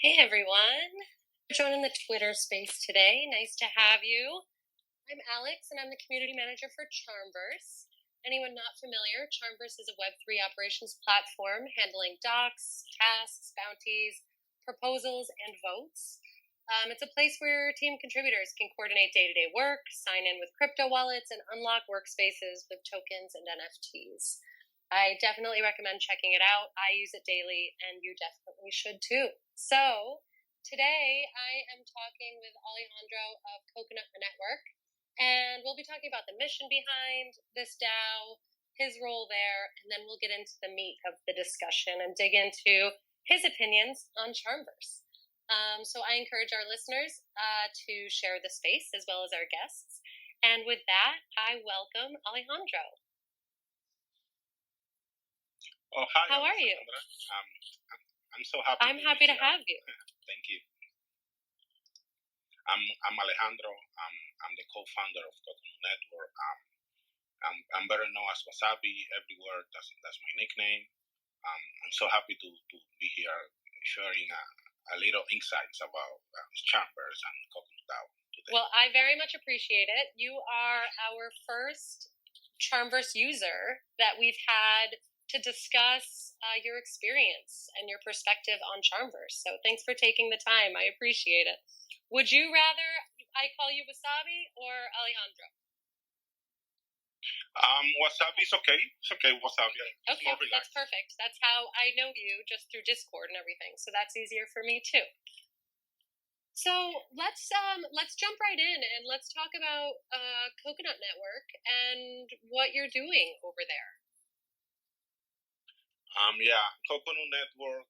Hey everyone, joining the Twitter space today. Nice to have you. I'm Alex and I'm the community manager for CharmVerse. Anyone not familiar, CharmVerse is a Web3 operations platform handling docs, tasks, bounties, proposals, and votes. It's a place where team contributors can coordinate day-to-day work, sign in with crypto wallets, and unlock workspaces with tokens and NFTs. I definitely recommend checking it out. I use it daily, and you definitely should too. So, today I am talking with Alejandro of Kokonut Network, and we'll be talking about the mission behind this DAO, his role there, and then we'll get into the meat of the discussion and dig into his opinions on CharmVerse. So I encourage our listeners to share the space as well as our guests. And with that, I welcome Alejandro. Oh, hi. How are you? I'm so happy. I'm happy to have you. Thank you. I'm Alejandro. I'm the co-founder of Kokonut Network. I'm better known as Wasabi everywhere. That's my nickname. I'm so happy to be here sharing a little insights about CharmVerse and Kokonut DAO today. Well, I very much appreciate it. You are our first CharmVerse user that we've had to discuss your experience and your perspective on CharmVerse. So thanks for taking the time. I appreciate it. Would you rather I call you Wasabi or Alejandro? Wasabi is okay. It's okay, Wasabi. It's okay, that's perfect. That's how I know you, just through Discord and everything. So that's easier for me too. So let's jump right in and let's talk about Kokonut Network and what you're doing over there. Kokonut Network.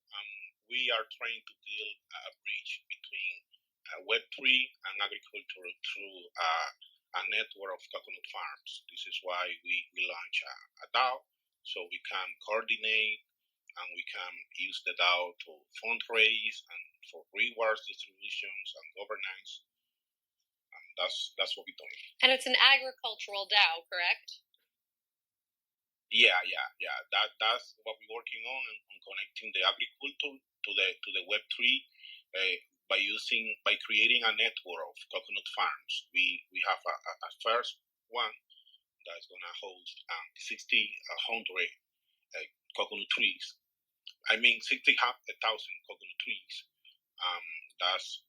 We are trying to build a bridge between Web3 and agriculture through a network of coconut farms. This is why we launch a DAO, so we can coordinate and we can use the DAO to fundraise and for rewards distributions and governance. And that's what we're doing. And it's an agricultural DAO, correct? Yeah. That's what we're working on connecting the agriculture to the Web3 by creating a network of coconut farms. We have a first one that's gonna host 100 coconut trees. I mean 60,000 coconut trees. That's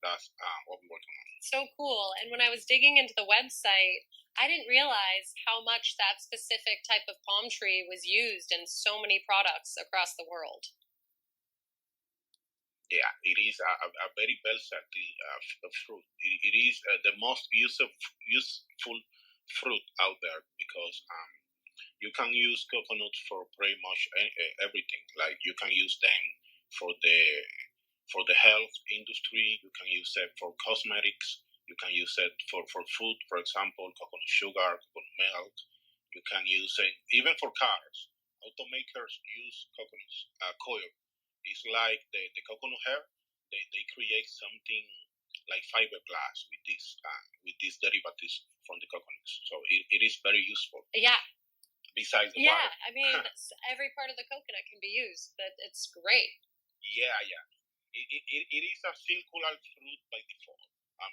what we're working on. So cool. And when I was digging into the website, I didn't realize how much that specific type of palm tree was used in so many products across the world. Yeah, it is a very versatile fruit. It is the most useful fruit out there because you can use coconuts for pretty much everything. Like you can use them for the health industry. You can use it for cosmetics. You can use it for food, for example, coconut sugar, coconut milk. You can use it even for cars. Automakers use coconut coir. It's like the coconut hair. They create something like fiberglass with these derivatives from the coconuts. So it is very useful. Yeah. Besides the water. water. I mean, every part of the coconut can be used, but it's great. Yeah. It is a circular fruit by default.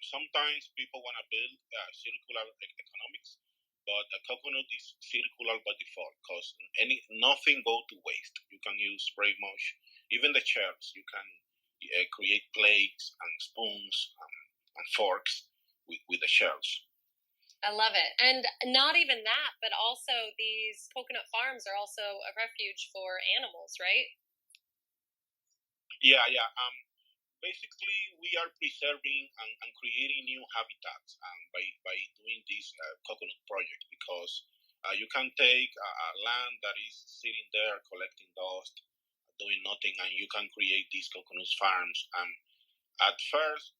Sometimes people want to build circular economics, but a coconut is circular by default because nothing go to waste. You can use very much, even the shells. You can create plates and spoons and forks with the shells. I love it. And not even that, but also these coconut farms are also a refuge for animals, right? Yeah. Basically, we are preserving and creating new habitats by doing this coconut project because you can take a land that is sitting there collecting dust, doing nothing, and you can create these coconut farms. At first,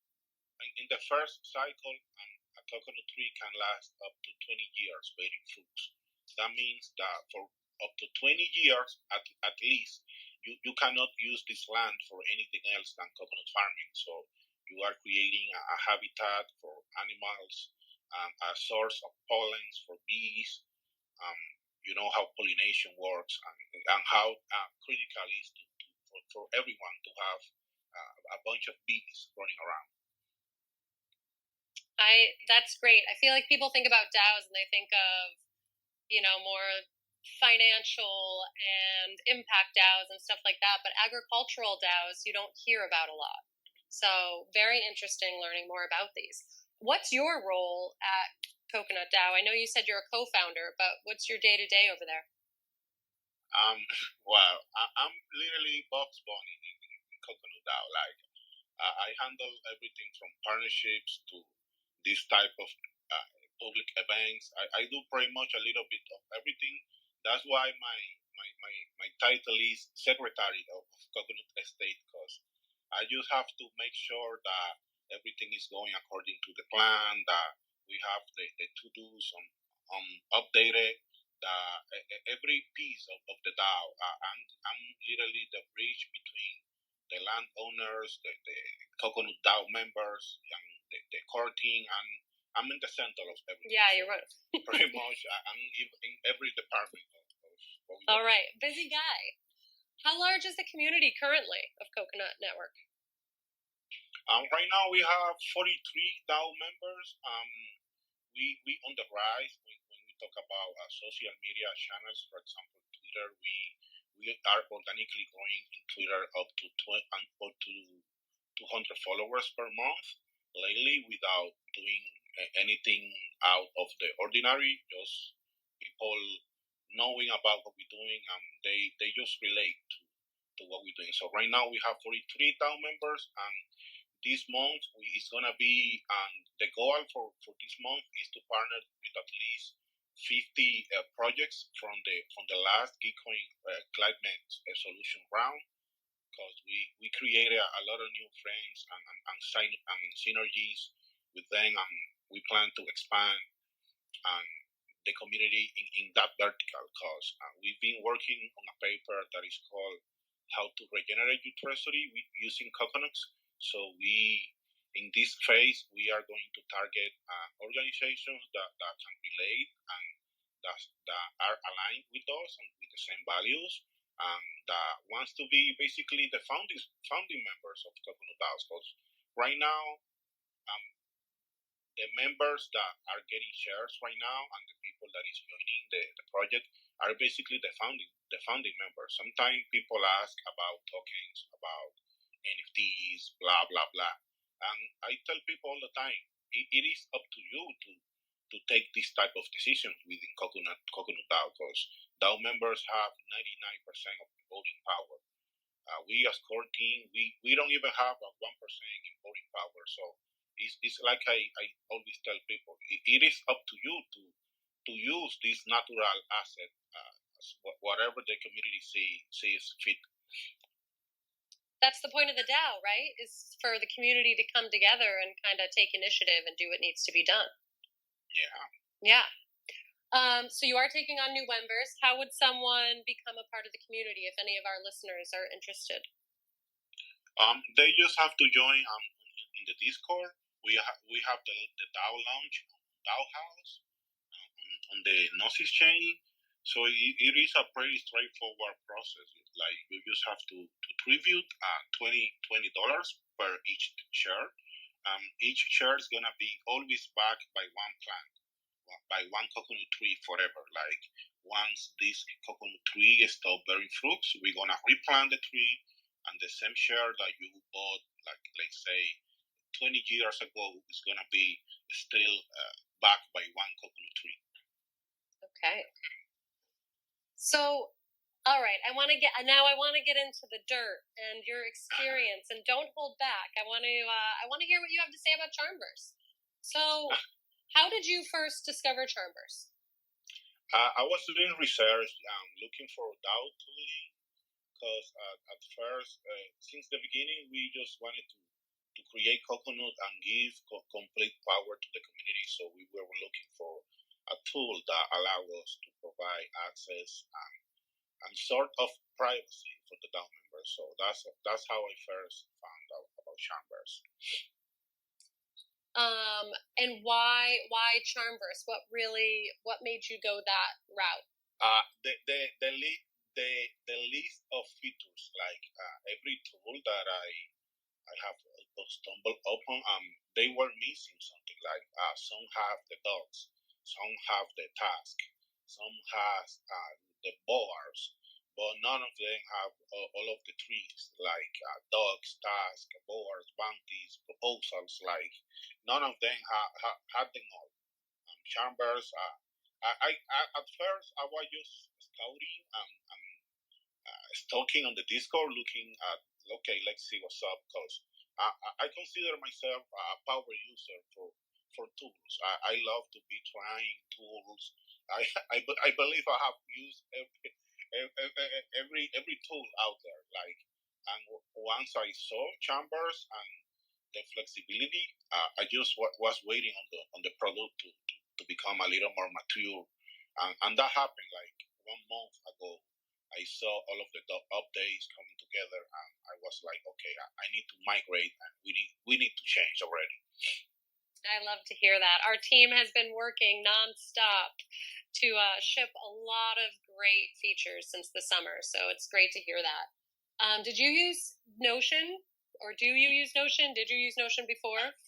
in the first cycle, a coconut tree can last up to 20 years bearing fruits. That means that for up to 20 years at least, you cannot use this land for anything else than coconut farming. So you are creating a habitat for animals, a source of pollens for bees. You know how pollination works and how critical it is for everyone to have a bunch bunch of bees running around. That's great. I feel like people think about DAOs and they think of, more financial and impact DAOs and stuff like that, but agricultural DAOs you don't hear about a lot. So very interesting learning more about these. What's your role at Coconut DAO? I know you said you're a co-founder, but what's your day-to-day over there? Well, I'm literally Box Bunny in Coconut DAO. Like, I handle everything from partnerships to this type of public events. I do pretty much a little bit of everything. That's why my title is Secretary of Coconut Estate, because I just have to make sure that everything is going according to the plan, that we have the to-dos on updated, every piece of the DAO. I'm literally the bridge between the landowners, the Coconut DAO members, and the core team, and I'm in the center of everything. Yeah, you're right. Pretty much, I'm in every department of what we All right, busy guy. How large is the community currently of Coconut Network? Right now we have 43 DAO members. We on the rise when we talk about social media channels. For example, Twitter, we are organically growing in Twitter up to 200 followers per month lately, without doing anything out of the ordinary. Just people knowing about what we're doing, and they just relate to what we're doing. So right now we have 43 DAO members, and this month it's gonna be the goal for this month is to partner with at least 50 projects from the last Gitcoin climate solution round, because we created a lot of new friends and synergies with them, and we plan to expand the community in that vertical, because we've been working on a paper that is called How to Regenerate Your Treasury using coconuts. So in this phase, we are going to target organizations that can relate and that are aligned with us and with the same values, and that wants to be basically the founding members of Coconut DAOs. Because right now, the members that are getting shares right now and the people that is joining the project are basically the founding members. Sometimes people ask about tokens, about NFTs, blah blah blah, and I tell people all the time, it is up to you to take this type of decisions within Coconut DAO, because DAO members have 99% of the voting power. We as core team, we don't even have a 1% in voting power. So it's like I always tell people, it is up to you to use this natural asset, whatever the community sees fit. That's the point of the DAO, right? Is for the community to come together and kind of take initiative and do what needs to be done. Yeah. Yeah. So you are taking on new members. How would someone become a part of the community if any of our listeners are interested? They just have to join in the Discord. We have the DAO Lounge, DAO House on the Gnosis chain. So it is a pretty straightforward process. Like, you just have to contribute $20 per each share. Each share is gonna be always backed by one plant, by one coconut tree forever. Like, once this coconut tree stops bearing fruits, we're gonna replant the tree, and the same share that you bought, like, let's say 20 years ago, is gonna be still backed by one coconut tree. Okay. So, all right, I want to get into the dirt and your experience, and don't hold back. I want to hear what you have to say about CharmVerse. So, how did you first discover CharmVerse? I was doing research, looking for DAO tooling, because at first, since the beginning, we just wanted to create Coconut and give complete power to the community. So we were looking for a tool that allows us to provide access and sort of privacy for the DAO members. So that's how I first found out about CharmVerse. And why CharmVerse? What made you go that route? The list of features, like every tool that I have stumbled upon, they were missing something. Like some have the dogs, some have the task, some has the bars, but none of them have all of the trees, like dogs, task, bars, bounties, proposals. Like none of them had them all. CharmVerse. I at first I was just scouting and stalking on the Discord, looking at, okay, let's see what's up, because I consider myself a power user for tools. I love to be trying tools. I, I believe I have used every tool out there. Like, and once I saw Chambers and the flexibility, I just was waiting on the product to become a little more mature, and that happened like 1 month ago. I saw all of the updates coming together, and I was like, okay, I need to migrate, and we need to change already. I love to hear that. Our team has been working nonstop to ship a lot of great features since the summer, so it's great to hear that. Did you use Notion, or do you use Notion? Did you use Notion before?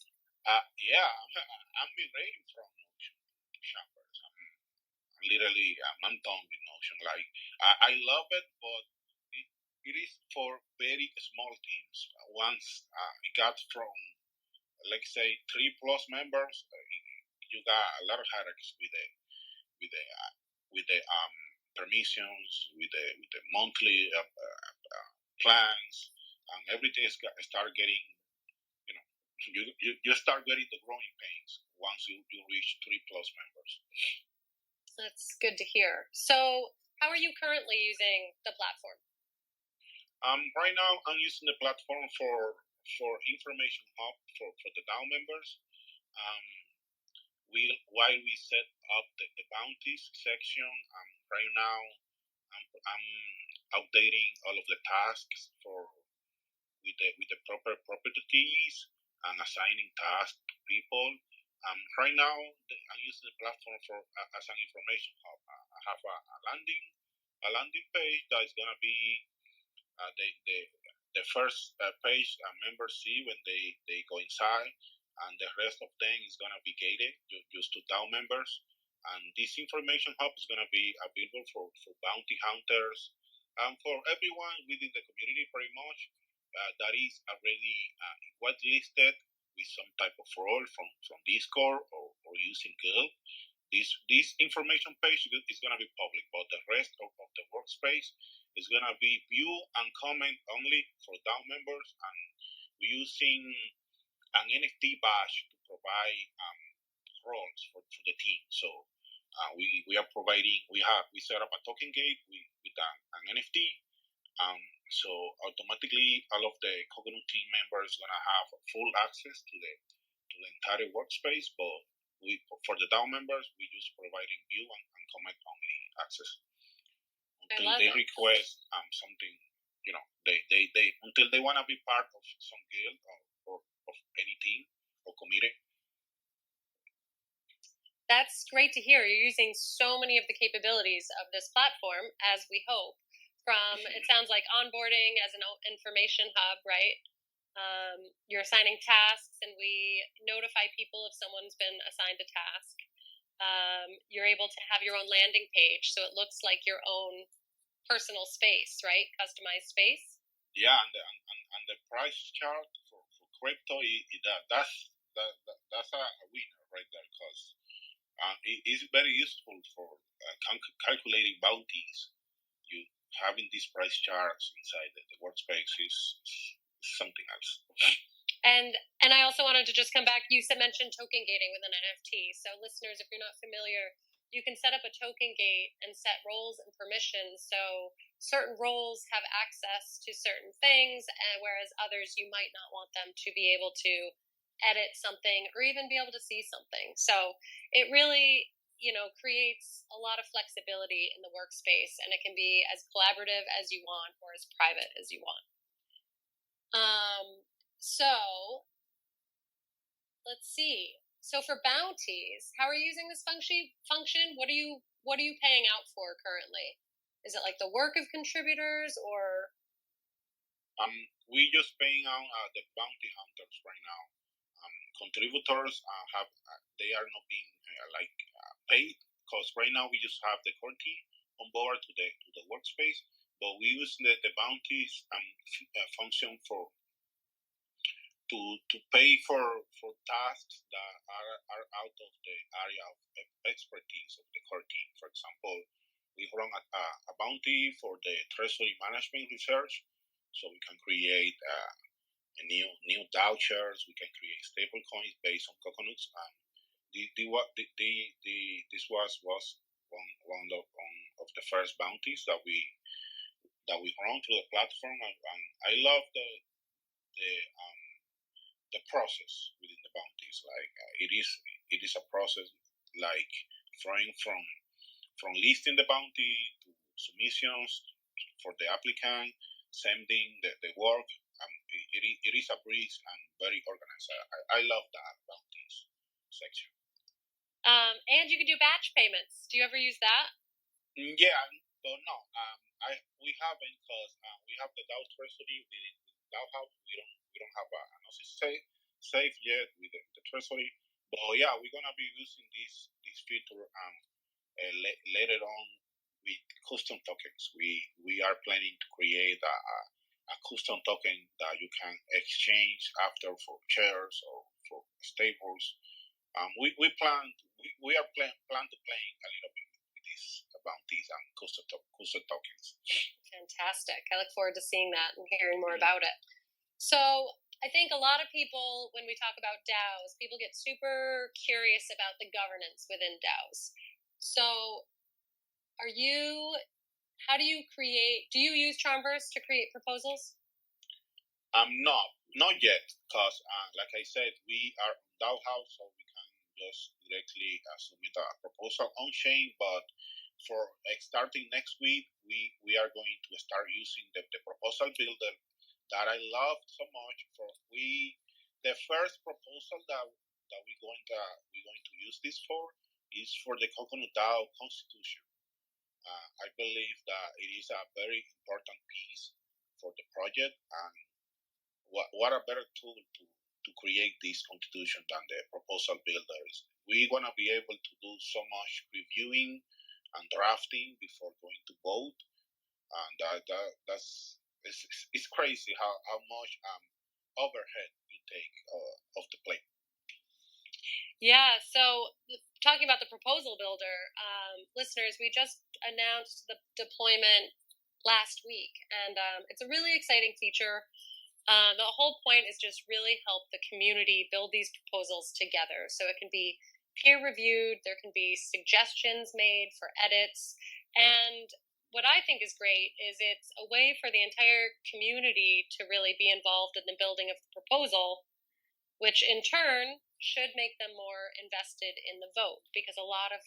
Yeah, I'm migrating from Notion to CharmVerse. I'm literally I'm done with Notion. Like I love it, but it is for very small teams. Once it got from, let's say, 3+ members, you got a lot of headaches with the with the permissions, with the monthly plans, and everything start getting, you know, you start getting the growing pains once you reach 3+ members. That's good to hear. So, how are you currently using the platform? Right now, I'm using the platform for information hub for the DAO members. While we set up the bounties section, right now I'm updating all of the tasks with the proper property keys and assigning tasks to people. Right now, I'm using the platform as an information hub. I have a landing page that is gonna be the first page members see when they go inside, and the rest of them is gonna be gated just to DAO members. And this information hub is gonna be available for bounty hunters and for everyone within the community, pretty much. That is already whitelisted with some type of role from Discord or using Guild. This information page is going to be public, but the rest of the workspace is going to be view and comment only for DAO members, and we're using an NFT badge to provide roles for the team. So we are providing, we set up a token gate with an NFT. So automatically all of the Kokonut team members are gonna have full access to the entire workspace, but for the DAO members we just providing view and comment only access until they request something, they until they wanna be part of some guild or of any team or committee. That's great to hear. You're using so many of the capabilities of this platform, as we hope. It sounds like onboarding as an information hub, right? You're assigning tasks, and we notify people if someone's been assigned a task. You're able to have your own landing page, so it looks like your own personal space, right? Customized space. Yeah, and the price chart for crypto, that's a winner right there, because it is very useful for calculating bounties. You having these price charts inside the workspace is something else. And I also wanted to just come back. You mentioned token gating with an NFT. So listeners, if you're not familiar, you can set up a token gate and set roles and permissions. So certain roles have access to certain things, whereas others you might not want them to be able to edit something or even be able to see something. So it really, creates a lot of flexibility in the workspace, and it can be as collaborative as you want or as private as you want. So let's see. So for bounties, how are you using this function? What are you paying out for currently? Is it like the work of contributors, or? We just paying on the bounty hunters right now. Contributors have they are not being paid because right now we just have the core team on board to the workspace, but we use the bounties function to pay for tasks that are out of the area of expertise of the core team. For example, we run a bounty for the treasury management research, so we can create new DAO shares. We can create stable coins based on coconuts. This was one of the first bounties that we run through the platform, and I love the process within the bounties. Like it is a process like from listing the bounty to submissions for the applicant, sending the work. It is a breeze and very organized. I love that bounties section. And you can do batch payments. Do you ever use that? Yeah, but no. We haven't because we have the DAO treasury within DAO House. We don't have a Gnosis safe yet with the treasury. But yeah, we're gonna be using this feature later on with custom tokens. We are planning to create a custom token that you can exchange after for shares or for stables. We plan to play a little bit with these bounties and custom tokens. Fantastic! I look forward to seeing that and hearing more about it. So I think a lot of people, when we talk about DAOs, people get super curious about the governance within DAOs. So how do you use CharmVerse to create proposals? Not yet, because like I said, we are DAO House, so we can just directly submit a proposal on chain. But for starting next week, we are going to start using the proposal builder that I love so much. The first proposal that we're going to use this for is for the Coconut DAO constitution. I believe that it is a very important piece for the project, and what a better tool to create this constitution than the proposal builders. We're gonna be able to do so much reviewing and drafting before going to vote, and it's crazy how much overhead you take off the plate. Yeah, so talking about the proposal builder, listeners, we just announced the deployment last week, and it's a really exciting feature. The whole point is just really help the community build these proposals together, so it can be peer reviewed, there can be suggestions made for edits, and what I think is great is it's a way for the entire community to really be involved in the building of the proposal, which in turn should make them more invested in the vote, because a lot of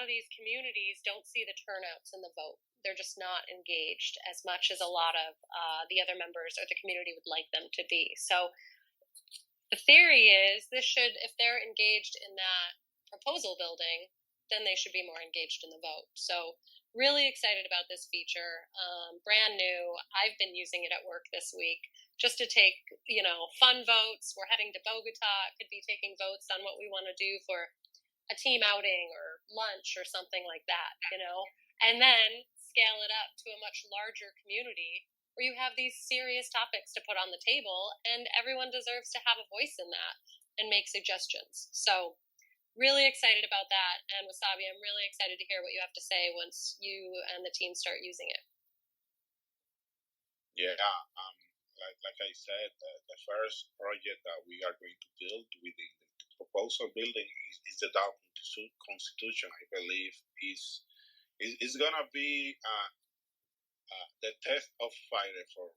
these communities don't see the turnouts in the vote. They're just not engaged as much as a lot of the other members or the community would like them to be. So the theory is if they're engaged in that proposal building, then they should be more engaged in the vote. So really excited about this feature. Brand new. I've been using it at work this week just to take, fun votes. We're heading to Bogota. Could be taking votes on what we want to do for a team outing or lunch or something like that, and then scale it up to a much larger community where you have these serious topics to put on the table, and everyone deserves to have a voice in that and make suggestions. So really excited about that. And Wasabi, I'm really excited to hear what you have to say once you and the team start using it. Yeah, like I said, the first project that we are going to build within the proposal building is the DAO constitution. I believe is gonna be the test of fire for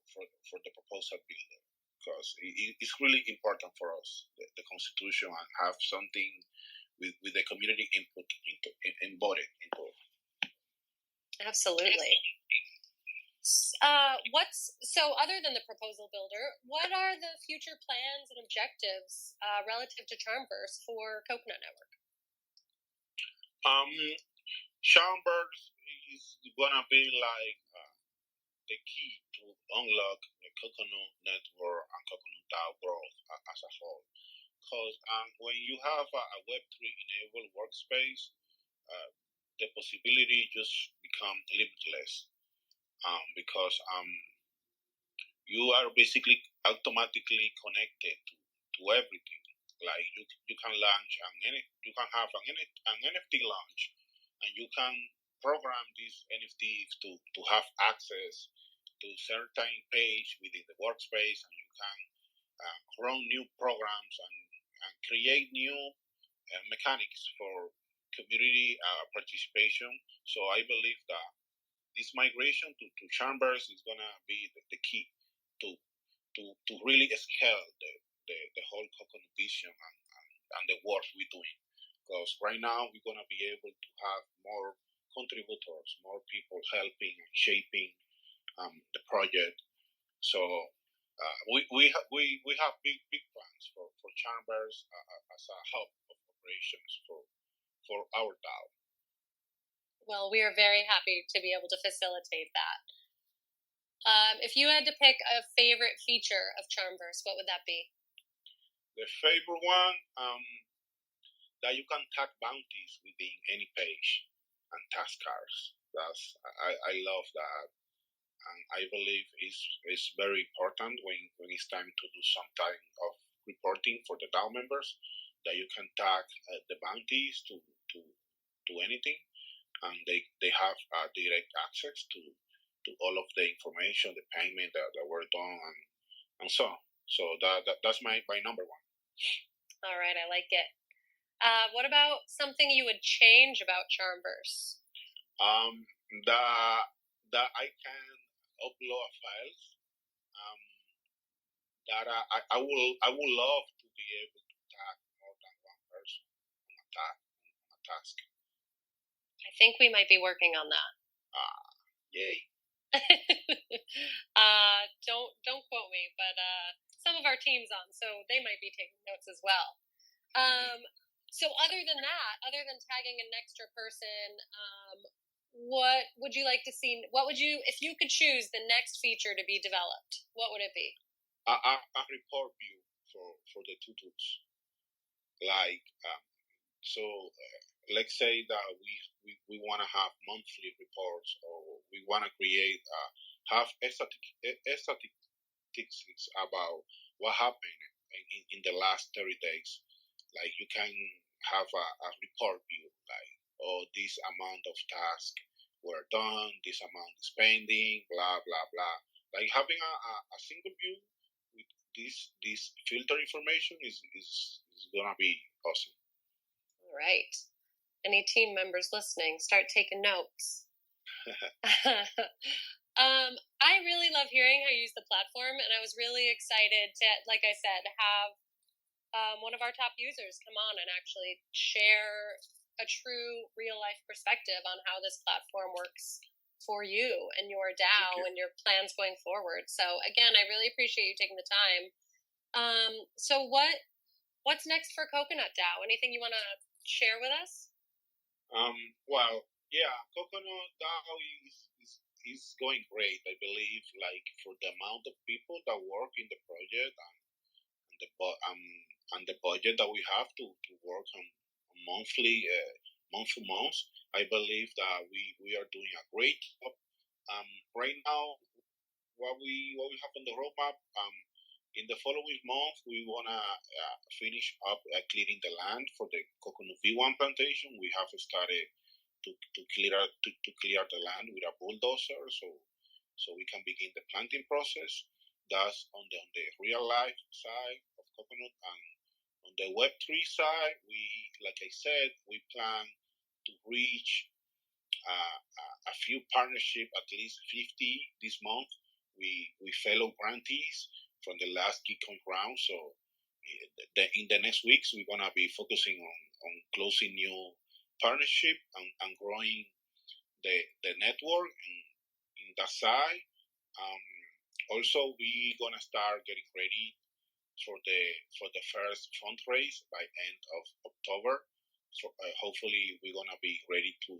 the proposal builder, because it's really important for us the constitution, and have something with the community input embodied input. Absolutely. Other than the proposal builder, what are the future plans and objectives relative to CharmVerse for Kokonut Network? CharmVerse is gonna be like the key to unlock the Coconut Network and Coconut DAO growth as a whole. Because when you have a Web3 enabled workspace, the possibility just become limitless. Because you are basically automatically connected to everything. Like you can launch you can have an NFT launch, and you can program these NFTs to have access to certain page within the workspace, and you can run new programs and create new mechanics for community participation. So I believe that this migration to CharmVerse is gonna be the key to to really scale the whole Coconut vision and the work we're doing. Because right now we're gonna be able to have more contributors, more people helping and shaping the project. So we have big plans for CharmVerse as a hub of operations for our DAO. Well, we are very happy to be able to facilitate that. If you had to pick a favorite feature of CharmVerse, what would that be? The favorite one, that you can tag bounties within any page and task cards. I love that, and I believe is very important when it's time to do some type of reporting for the DAO members, that you can tag the bounties to anything, and they have direct access to all of the information, the payment that were done, and so on. So that's my number one. All right, I like it. What about something you would change about CharmVerse? That I can upload files. That I would love to be able to tag more than one person on a task. I think we might be working on that. Yay. Don't quote me, but some of our team's on, so they might be taking notes as well. So other than that, other than tagging an extra person, what would you like to see? What would you, if you could choose the next feature to be developed, what would it be? A report view for the tutus. Like, let's say that we want to have monthly reports, or we want to create have statistics about what happened in the last 30 days. Like, you can have a report view, like, oh, this amount of tasks were done, this amount is pending, blah blah blah. Like, having a single view with this filter information is gonna be awesome. All right. Any team members listening, start taking notes. I really love hearing how you use the platform, and I was really excited to, like I said, have one of our top users come on and actually share a true real-life perspective on how this platform works for you and your DAO and your plans going forward. So again, I really appreciate you taking the time. So what's next for Kokonut DAO? Anything you want to share with us? Well, yeah, Coconut DAO is going great. I believe, like, for the amount of people that work in the project, and the budget that we have to work on monthly, month to month, I believe that we are doing a great job. Right now, what we have on the roadmap, in the following month, we wanna finish up clearing the land for the coconut V1 plantation. We have started to clear the land with a bulldozer, so we can begin the planting process. That's on the real life side of coconut, and on the Web3 side, like I said, we plan to reach a few partnership, at least 50 this month. We fellow grantees from the last GeekCon round. So in the next weeks, we're gonna be focusing on closing new partnership and growing the network in that side. Also, we're gonna start getting ready for the first fundraise by end of October. So hopefully, we're gonna be ready to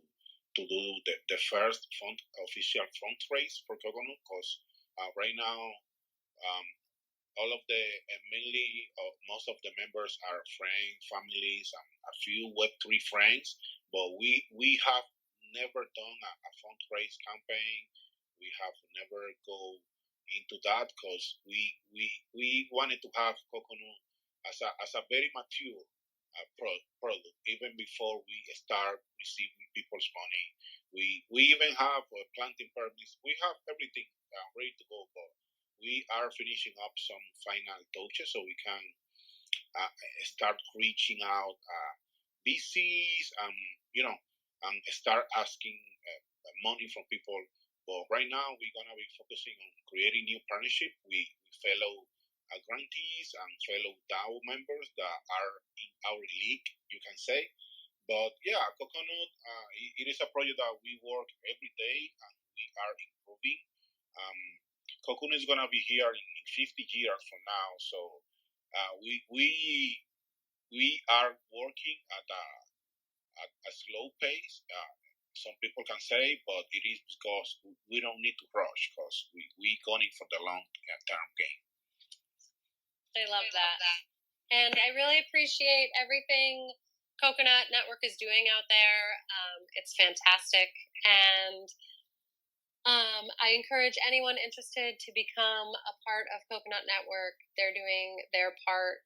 to do the first official fundraise for coconut, because right now all of the mainly most of the members are friends, families, and a few Web3 friends. But we have never done a fundraise campaign. We have never go into that because we wanted to have coconut as a very mature product even before we start receiving people's money. We even have planting permits. We have everything ready to go, but we are finishing up some final touches so we can start reaching out VCs and and start asking money from people. But right now we're gonna be focusing on creating new partnership with fellow grantees and fellow DAO members that are in our league, you can say. But yeah, Coconut, it is a project that we work every day and we are improving. Um, Coconut is gonna be here in 50 years from now, so we are working at a slow pace. Some people can say, but it is because we don't need to rush because we going for the long term game. I love that. And I really appreciate everything Kokonut Network is doing out there. It's fantastic. And I encourage anyone interested to become a part of Kokonut Network. They're doing their part.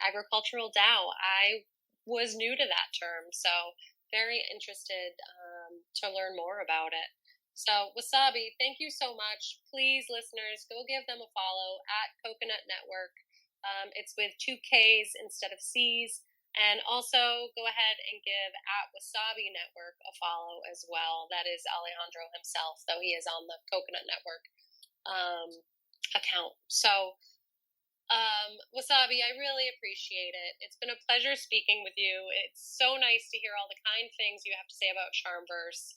Agricultural DAO. I was new to that term, so very interested to learn more about it. So, Wasabi, thank you so much. Please, listeners, go give them a follow at Kokonut Network. It's with 2 Ks instead of Cs. And also go ahead and give at Wasabi Network a follow as well. That is Alejandro himself, though he is on the Kokonut Network account. So, Wasabi, I really appreciate it. It's been a pleasure speaking with you. It's so nice to hear all the kind things you have to say about CharmVerse.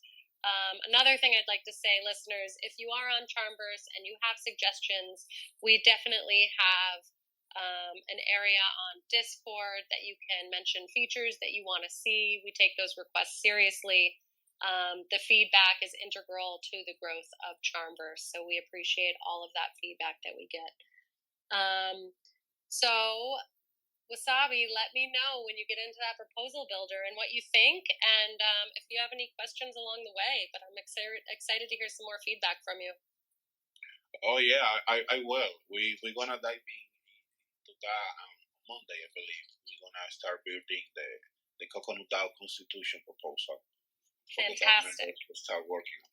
Another thing I'd like to say, listeners, if you are on CharmVerse and you have suggestions, we definitely have an area on Discord that you can mention features that you want to see. We take those requests seriously. The feedback is integral to the growth of CharmVerse, so we appreciate all of that feedback that we get. So, Wasabi, let me know when you get into that proposal builder and what you think, and if you have any questions along the way. But I'm excited to hear some more feedback from you. Oh yeah, I will. We're gonna dive into that on Monday, I believe. We're gonna start building the Coconut DAO Constitution proposal. Fantastic. To start working on.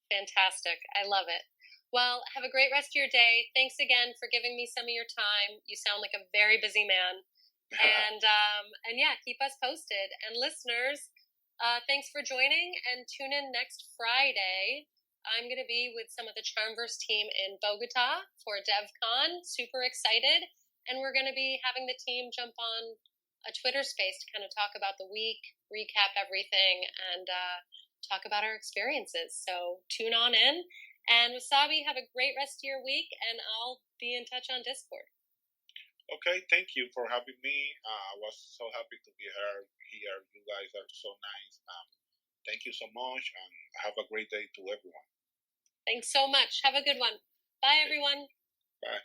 Fantastic. I love it. Well, have a great rest of your day. Thanks again for giving me some of your time. You sound like a very busy man. And yeah, keep us posted. And listeners, thanks for joining, and tune in next Friday. I'm going to be with some of the CharmVerse team in Bogota for DevCon. Super excited. And we're going to be having the team jump on a Twitter space to kind of talk about the week, recap everything, and talk about our experiences. So tune on in. And Wasabi, have a great rest of your week, and I'll be in touch on Discord. Okay, thank you for having me. I was so happy to be here. You guys are so nice. Thank you so much, and have a great day to everyone. Thanks so much. Have a good one. Bye, everyone. Bye.